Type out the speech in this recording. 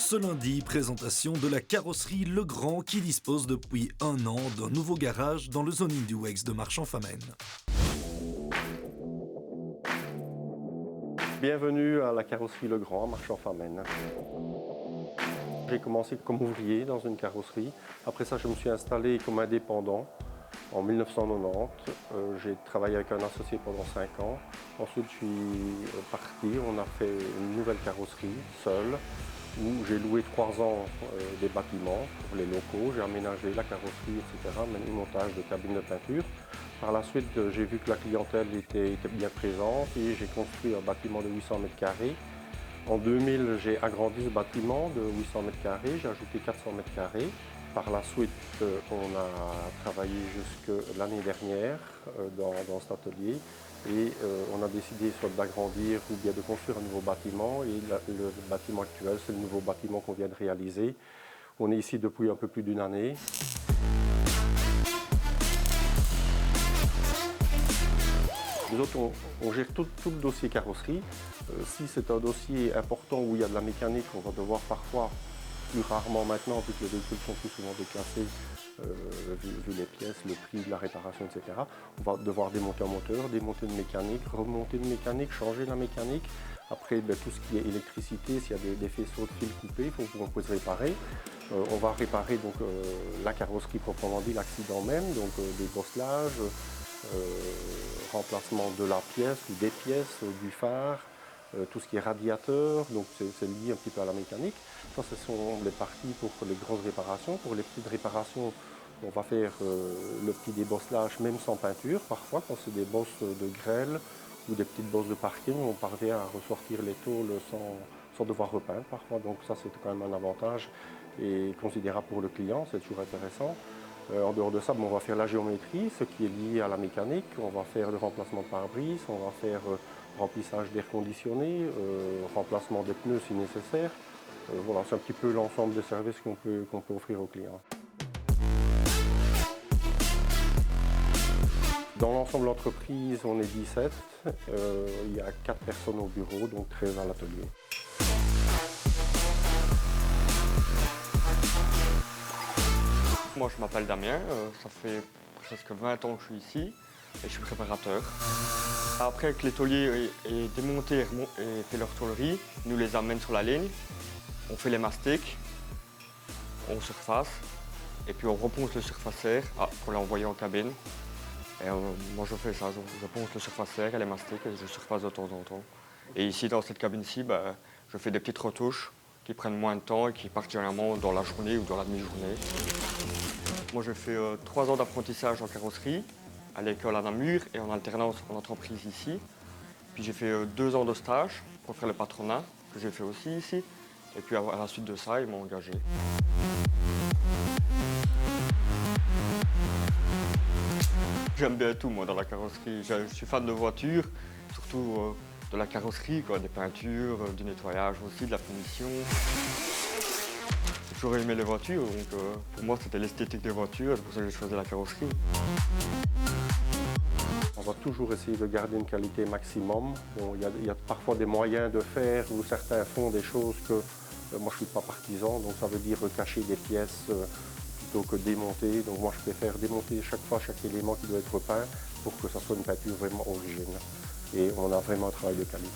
Ce lundi, présentation de la carrosserie Legrand qui dispose depuis un an d'un nouveau garage dans le zoning du WEX de Marchand-Famenne. Bienvenue à la carrosserie Legrand à Marchand-Famenne. J'ai commencé comme ouvrier dans une carrosserie. Après ça, je me suis installé comme indépendant en 1990. J'ai travaillé avec un associé pendant 5 ans. Ensuite, je suis parti. On a fait une nouvelle carrosserie seule où j'ai loué 3 ans des bâtiments pour les locaux. J'ai aménagé la carrosserie, etc., même montage de cabines de peinture. Par la suite, j'ai vu que la clientèle était bien présente et j'ai construit un bâtiment de 800 mètres carrés. En 2000, j'ai agrandi ce bâtiment de 800 mètres carrés, j'ai ajouté 400 mètres carrés. Par la suite, on a travaillé jusque l'année dernière dans cet atelier et on a décidé soit d'agrandir ou bien de construire un nouveau bâtiment. Et le bâtiment actuel, c'est le nouveau bâtiment qu'on vient de réaliser. On est ici depuis un peu plus d'une année. Nous autres, on gère tout le dossier carrosserie. Si c'est un dossier important où il y a de la mécanique, on va devoir parfois, plus rarement maintenant, vu que les véhicules sont plus souvent déclassés, vu les pièces, le prix de la réparation, etc. On va devoir démonter un moteur, démonter une mécanique, remonter une mécanique, changer la mécanique. Après, tout ce qui est électricité, s'il y a des faisceaux de fils coupés, on peut se réparer. On va réparer donc, la carrosserie proprement dit, l'accident même, donc des bosselages, remplacement de la pièce ou des pièces, du phare, tout ce qui est radiateur, donc c'est lié un petit peu à la mécanique. Ça, ce sont les parties pour les grosses réparations. Pour les petites réparations, on va faire le petit débosselage même sans peinture. Parfois, quand c'est des bosses de grêle ou des petites bosses de parking, on parvient à ressortir les tôles sans devoir repeindre parfois. Donc ça, c'est quand même un avantage et considérable pour le client, c'est toujours intéressant. En dehors de ça, on va faire la géométrie, ce qui est lié à la mécanique. On va faire le remplacement de pare-brise, on va faire remplissage d'air conditionné, remplacement des pneus si nécessaire. Voilà, c'est un petit peu l'ensemble des services qu'on peut offrir aux clients. Dans l'ensemble de l'entreprise, on est 17. Il y a 4 personnes au bureau, donc 13 à l'atelier. Moi je m'appelle Damien, ça fait presque 20 ans que je suis ici et je suis préparateur. Après que les tôliers aient démonté et fait leur tôlerie, ils nous les amènent sur la ligne, on fait les mastiques, on surface et puis on reponce le surfaceur pour l'envoyer en cabine. Et moi je fais ça, je ponce le surfaceur et les mastiques et je surface de temps en temps. Et ici dans cette cabine-ci, je fais des petites retouches qui prennent moins de temps et qui partent généralement dans la journée ou dans la demi-journée. Moi, j'ai fait 3 ans d'apprentissage en carrosserie à l'école à Namur et en alternance en entreprise ici. Puis j'ai fait 2 ans de stage pour faire le patronat, que j'ai fait aussi ici. Et puis à la suite de ça, ils m'ont engagé. J'aime bien tout, moi, dans la carrosserie. Je suis fan de voitures, surtout de la carrosserie, des peintures, du nettoyage aussi, de la finition. J'ai toujours aimé les voitures, donc pour moi c'était l'esthétique des voitures, c'est pour ça que j'ai choisi la carrosserie. On va toujours essayer de garder une qualité maximum. Bon, il y a parfois des moyens de faire où certains font des choses que moi je ne suis pas partisan, donc ça veut dire cacher des pièces plutôt que démonter. Donc moi je préfère démonter chaque fois chaque élément qui doit être repeint pour que ça soit une peinture vraiment originale. Et on a vraiment un travail de qualité.